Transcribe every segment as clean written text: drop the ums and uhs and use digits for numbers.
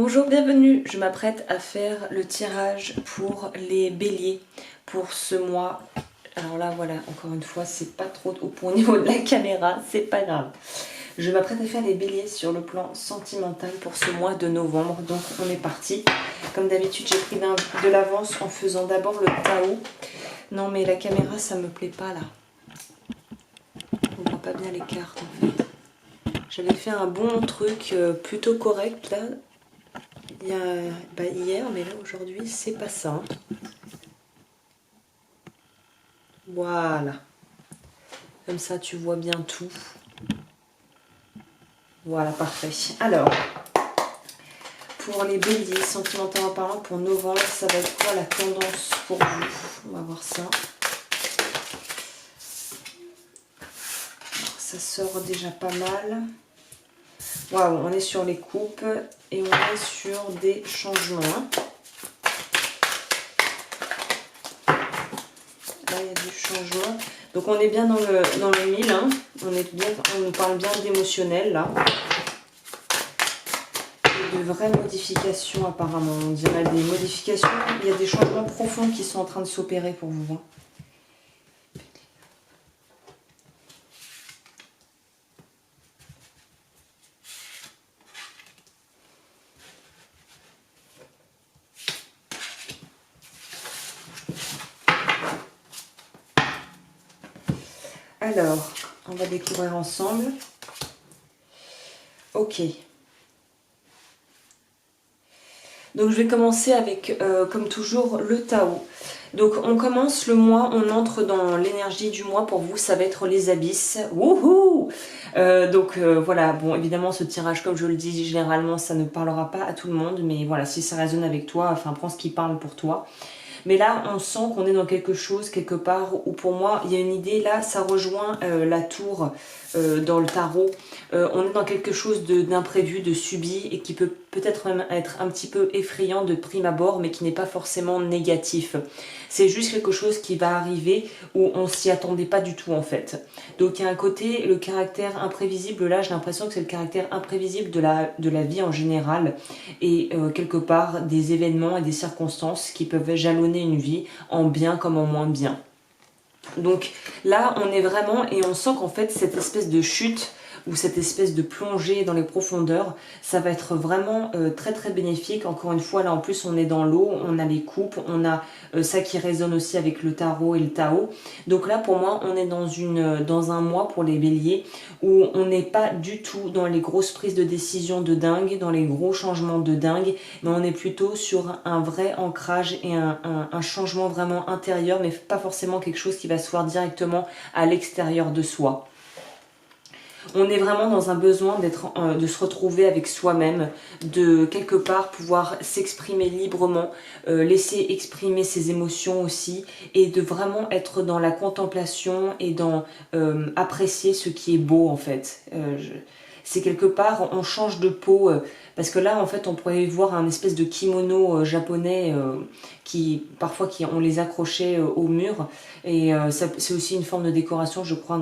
Bonjour, bienvenue. Je m'apprête à faire le tirage pour les béliers pour ce mois. Alors là, voilà, encore une fois, c'est pas trop au point au niveau de la caméra, c'est pas grave. Je m'apprête à faire les béliers sur le plan sentimental pour ce mois de novembre. Donc on est parti. Comme d'habitude, j'ai pris de l'avance en faisant d'abord le Tao. Non mais la caméra, ça me plaît pas là. On voit pas bien les cartes en fait. J'avais fait un bon truc plutôt correct là. Hier, mais là aujourd'hui c'est pas ça. Hein. Voilà. Comme ça tu vois bien tout. Voilà, parfait. Alors, pour les béliers, sentimentalement parlant, pour novembre, ça va être quoi la tendance pour vous? On va voir ça. Alors, ça sort déjà pas mal. Waouh, on est sur les coupes et on est sur des changements. Hein. Là, il y a du changement. Donc, on est bien dans le mille. Hein. On nous parle bien d'émotionnel, là. Et de vraies modifications, apparemment. On dirait des modifications. Il y a des changements profonds qui sont en train de s'opérer pour vous. Hein. Alors, on va découvrir ensemble. Ok. Donc, je vais commencer avec, comme toujours, le Tao. Donc, on commence le mois, on entre dans l'énergie du mois. Pour vous, ça va être les abysses. Wouhou! Voilà, bon, évidemment, ce tirage, comme je le dis, généralement, ça ne parlera pas à tout le monde. Mais voilà, si ça résonne avec toi, enfin, prends ce qui parle pour toi. Mais là, on sent qu'on est dans quelque chose, quelque part, où pour moi, il y a une idée, là, ça rejoint la tour dans le tarot. On est dans quelque chose d'imprévu, de subi, et qui peut peut-être même être un petit peu effrayant de prime abord, mais qui n'est pas forcément négatif. C'est juste quelque chose qui va arriver où on s'y attendait pas du tout, en fait. Donc, il y a un côté, le caractère imprévisible, là, j'ai l'impression que c'est le caractère imprévisible de la vie en général, et quelque part, des événements et des circonstances qui peuvent jalonner une vie en bien comme en moins bien. Donc là, on est vraiment, et on sent qu'en fait, cette espèce de chute ou cette espèce de plongée dans les profondeurs, ça va être vraiment très très bénéfique. Encore une fois, là en plus on est dans l'eau, on a les coupes, on a ça qui résonne aussi avec le tarot et le Tao. Donc là pour moi on est dans un mois pour les béliers où on n'est pas du tout dans les grosses prises de décision de dingue, dans les gros changements de dingue, mais on est plutôt sur un vrai ancrage et un changement vraiment intérieur, mais pas forcément quelque chose qui va se voir directement à l'extérieur de soi. On est vraiment dans un besoin de se retrouver avec soi-même, de quelque part pouvoir s'exprimer librement, laisser exprimer ses émotions aussi, et de vraiment être dans la contemplation et dans apprécier ce qui est beau en fait. C'est quelque part, on change de peau, parce que là en fait on pourrait voir un espèce de kimono japonais qui parfois on les accrochait au mur, et c'est aussi une forme de décoration je crois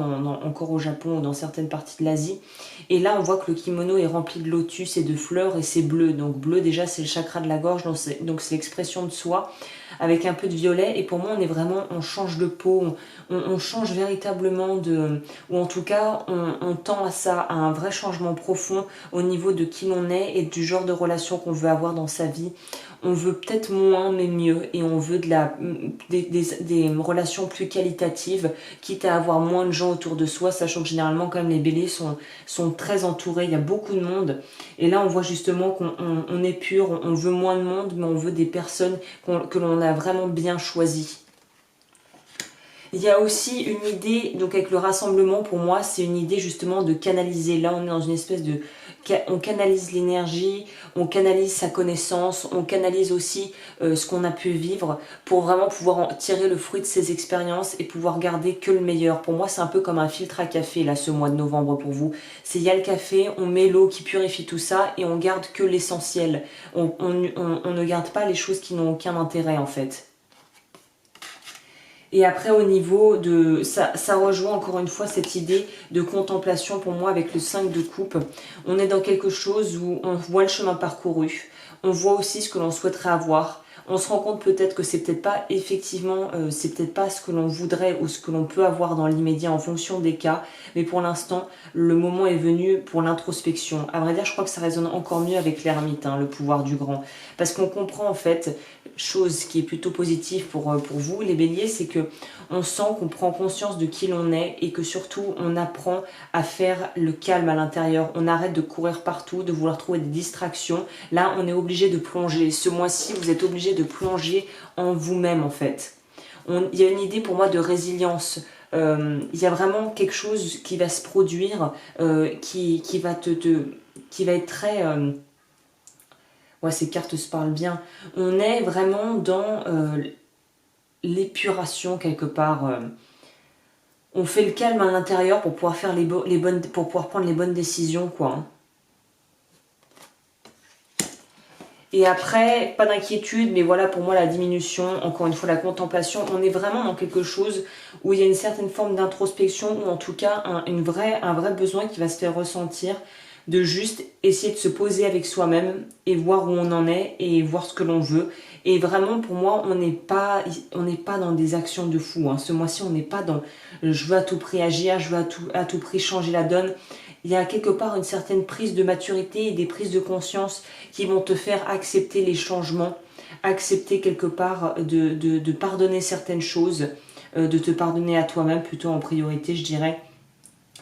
encore au Japon ou dans certaines parties de l'Asie. Et là on voit que le kimono est rempli de lotus et de fleurs et c'est bleu, donc bleu déjà c'est le chakra de la gorge, donc c'est l'expression de soi avec un peu de violet, et pour moi on change de peau, on change véritablement ou en tout cas on tend à ça, à un vrai changement profond au niveau de qui l'on est et du genre de relation qu'on veut avoir dans sa vie. On veut peut-être moins mais mieux, et on veut des relations plus qualitatives, quitte à avoir moins de gens autour de soi, sachant que généralement quand même les béliers sont très entourés, il y a beaucoup de monde, et là on voit justement qu'on est pur, on veut moins de monde, mais on veut des personnes que l'on a vraiment bien choisies. Il y a aussi une idée, donc avec le rassemblement, pour moi, c'est une idée justement de canaliser. Là, on est dans une espèce de... On canalise l'énergie, on canalise sa connaissance, on canalise aussi ce qu'on a pu vivre pour vraiment pouvoir en tirer le fruit de ces expériences et pouvoir garder que le meilleur. Pour moi, c'est un peu comme un filtre à café, là, ce mois de novembre pour vous. Il y a le café, on met l'eau qui purifie tout ça et on garde que l'essentiel. On ne garde pas les choses qui n'ont aucun intérêt, en fait. Et après au niveau de... Ça rejoint encore une fois cette idée de contemplation pour moi avec le 5 de coupe. On est dans quelque chose où on voit le chemin parcouru. On voit aussi ce que l'on souhaiterait avoir. On se rend compte peut-être que c'est peut-être pas effectivement, c'est peut-être pas ce que l'on voudrait ou ce que l'on peut avoir dans l'immédiat en fonction des cas. Mais pour l'instant, le moment est venu pour l'introspection. À vrai dire, je crois que ça résonne encore mieux avec l'ermite, hein, le pouvoir du grand. Parce qu'on comprend en fait, chose qui est plutôt positive pour vous les béliers, c'est que on sent qu'on prend conscience de qui l'on est et que surtout on apprend à faire le calme à l'intérieur. On arrête de courir partout, de vouloir trouver des distractions. Là, on est obligé de plonger. Ce mois-ci, vous êtes obligé de plonger en vous-même en fait. Il y a une idée pour moi de résilience. Il y a vraiment quelque chose qui va se produire, qui va être très... ouais, ces cartes se parlent bien. On est vraiment dans l'épuration quelque part. On fait le calme à l'intérieur pour pouvoir faire pour pouvoir prendre les bonnes décisions, quoi. Hein. Et après, pas d'inquiétude, mais voilà pour moi la diminution, encore une fois la contemplation. On est vraiment dans quelque chose où il y a une certaine forme d'introspection, ou en tout cas un vrai besoin qui va se faire ressentir, de juste essayer de se poser avec soi-même et voir où on en est et voir ce que l'on veut. Et vraiment pour moi, on n'est pas dans des actions de fou. Hein. Ce mois-ci, on n'est pas dans je veux à tout prix agir, je veux à tout prix changer la donne. Il y a quelque part une certaine prise de maturité et des prises de conscience qui vont te faire accepter les changements, accepter quelque part de pardonner certaines choses, de te pardonner à toi-même plutôt en priorité, je dirais.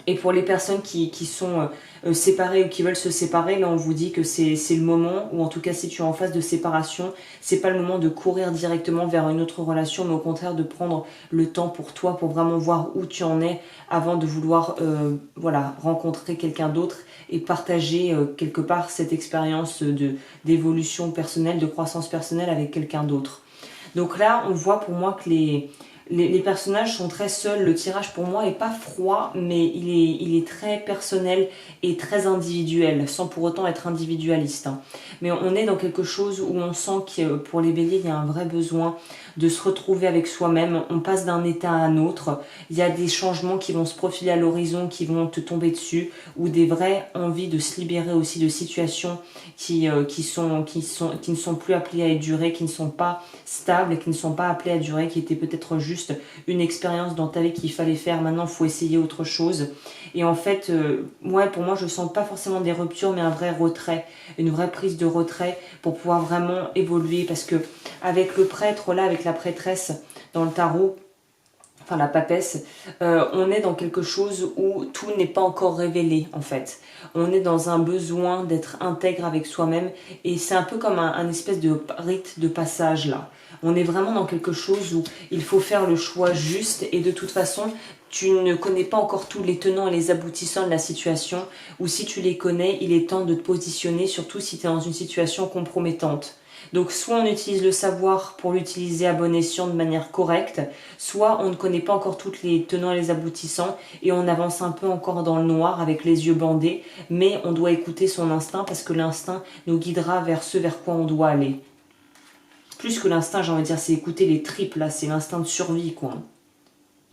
Et pour les personnes qui sont séparées ou qui veulent se séparer, là on vous dit que c'est le moment, ou en tout cas si tu es en phase de séparation, c'est pas le moment de courir directement vers une autre relation, mais au contraire de prendre le temps pour toi, pour vraiment voir où tu en es, avant de vouloir voilà, rencontrer quelqu'un d'autre et partager quelque part cette expérience d'évolution personnelle, de croissance personnelle avec quelqu'un d'autre. Donc là, on voit pour moi que les personnages sont très seuls. Le tirage pour moi est pas froid, mais il est très personnel et très individuel, sans pour autant être individualiste. Hein. Mais on est dans quelque chose où on sent que pour les béliers, il y a un vrai besoin de se retrouver avec soi-même. On passe d'un état à un autre. Il y a des changements qui vont se profiler à l'horizon, qui vont te tomber dessus, ou des vraies envies de se libérer aussi de situations qui ne sont plus appelées à durer, qui ne sont pas stables, qui ne sont pas appelées à durer, qui étaient peut-être juste une expérience dans ta vie qu'il fallait faire. Maintenant, il faut essayer autre chose. Et en fait, ouais, pour moi, je sens pas forcément des ruptures, mais un vrai retrait, une vraie prise de retrait pour pouvoir vraiment évoluer. Parce que avec le prêtre, là, avec la prêtresse dans le tarot, enfin la papesse, on est dans quelque chose où tout n'est pas encore révélé en fait. On est dans un besoin d'être intègre avec soi-même et c'est un peu comme un espèce de rite de passage là. On est vraiment dans quelque chose où il faut faire le choix juste et de toute façon, tu ne connais pas encore tous les tenants et les aboutissants de la situation ou si tu les connais, il est temps de te positionner, surtout si tu es dans une situation compromettante. Donc soit on utilise le savoir pour l'utiliser à bon escient de manière correcte, soit on ne connaît pas encore toutes les tenants et les aboutissants et on avance un peu encore dans le noir avec les yeux bandés, mais on doit écouter son instinct parce que l'instinct nous guidera vers ce vers quoi on doit aller. Plus que l'instinct, j'ai envie de dire, c'est écouter les tripes, là, c'est l'instinct de survie, quoi.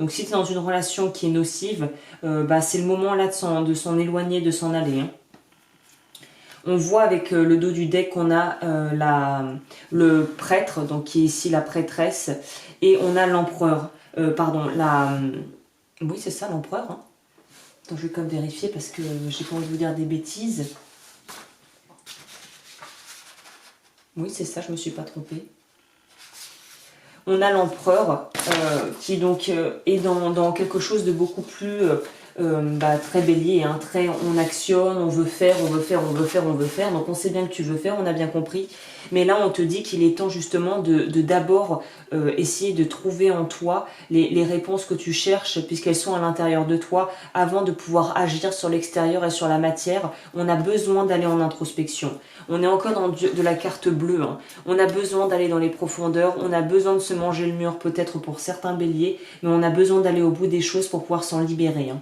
Donc si tu es dans une relation qui est nocive, c'est le moment là de s'en éloigner, de s'en aller. Hein. On voit avec le dos du deck qu'on a le prêtre, donc qui est ici la prêtresse, et on a l'empereur. Oui, c'est ça, l'empereur. Hein. Attends, je vais quand même vérifier parce que j'ai pas envie de vous dire des bêtises. Oui, c'est ça, je me suis pas trompée. On a l'empereur qui donc est dans quelque chose de beaucoup plus très bélier, hein, très on actionne, on veut faire, on veut faire, on veut faire, on veut faire. Donc on sait bien que tu veux faire, on a bien compris. Mais là on te dit qu'il est temps justement de d'abord essayer de trouver en toi les réponses que tu cherches puisqu'elles sont à l'intérieur de toi avant de pouvoir agir sur l'extérieur et sur la matière. On a besoin d'aller en introspection. On est encore dans de la carte bleue. Hein. On a besoin d'aller dans les profondeurs. On a besoin de se manger le mur peut-être pour certains béliers. Mais on a besoin d'aller au bout des choses pour pouvoir s'en libérer. Hein.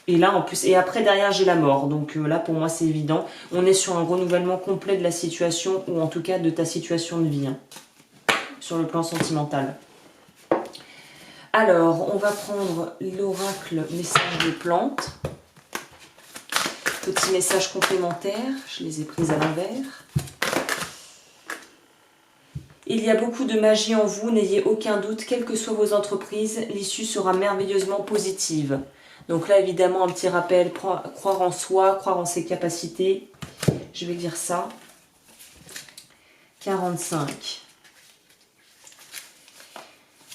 Et là en plus, et après derrière j'ai la mort. Donc là pour moi c'est évident. On est sur un renouvellement complet de la situation ou en tout cas de ta situation de vie. Hein, sur le plan sentimental. Alors, on va prendre l'oracle message de plantes. Petit message complémentaire, je les ai prises à l'envers. Il y a beaucoup de magie en vous, n'ayez aucun doute, quelles que soient vos entreprises, l'issue sera merveilleusement positive. Donc là, évidemment, un petit rappel, croire en soi, croire en ses capacités. Je vais lire ça. 45.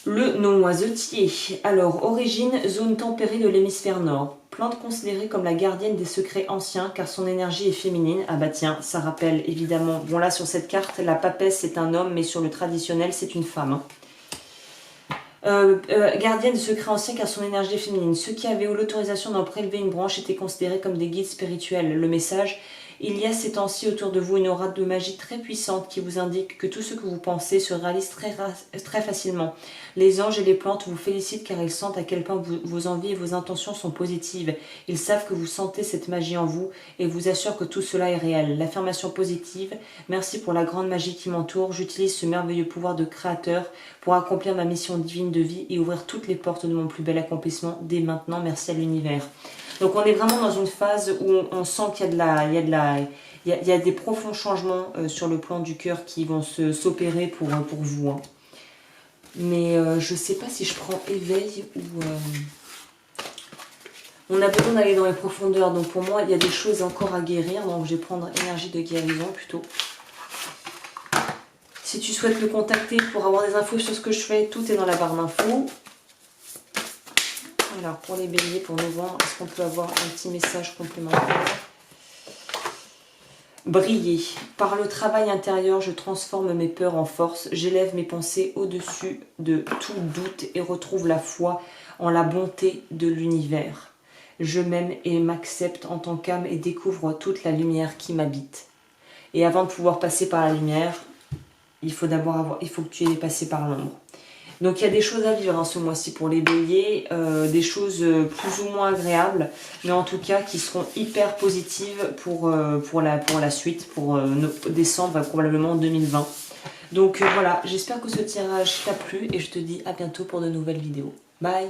Le noisetier. Alors, origine, zone tempérée de l'hémisphère nord. Plante considérée comme la gardienne des secrets anciens car son énergie est féminine. Ah bah tiens, ça rappelle évidemment. Bon là, sur cette carte, la papesse c'est un homme, mais sur le traditionnel, c'est une femme. Gardienne de secrets anciens car son énergie est féminine. Ceux qui avaient eu l'autorisation d'en prélever une branche étaient considérés comme des guides spirituels. Le message... Il y a ces temps-ci autour de vous une aura de magie très puissante qui vous indique que tout ce que vous pensez se réalise très facilement. Les anges et les plantes vous félicitent car ils sentent à quel point vos envies et vos intentions sont positives. Ils savent que vous sentez cette magie en vous et vous assurent que tout cela est réel. L'affirmation positive, merci pour la grande magie qui m'entoure. J'utilise ce merveilleux pouvoir de créateur pour accomplir ma mission divine de vie et ouvrir toutes les portes de mon plus bel accomplissement dès maintenant. Merci à l'univers. Donc on est vraiment dans une phase où on sent qu'il y a des profonds changements sur le plan du cœur qui vont s'opérer pour vous. Hein. Mais je ne sais pas si je prends éveil ou... On a besoin d'aller dans les profondeurs. Donc pour moi, il y a des choses encore à guérir. Donc je vais prendre énergie de guérison plutôt. Si tu souhaites le contacter pour avoir des infos sur ce que je fais, tout est dans la barre d'infos. Alors, pour les béliers, pour novembre, est-ce qu'on peut avoir un petit message complémentaire? Briller. Par le travail intérieur, je transforme mes peurs en force. J'élève mes pensées au-dessus de tout doute et retrouve la foi en la bonté de l'univers. Je m'aime et m'accepte en tant qu'âme et découvre toute la lumière qui m'habite. Et avant de pouvoir passer par la lumière, il faut que tu aies passé par l'ombre. Donc il y a des choses à vivre hein, ce mois-ci pour les béliers, des choses plus ou moins agréables, mais en tout cas qui seront hyper positives pour la suite, pour décembre, probablement 2020. Donc voilà, j'espère que ce tirage t'a plu et je te dis à bientôt pour de nouvelles vidéos. Bye!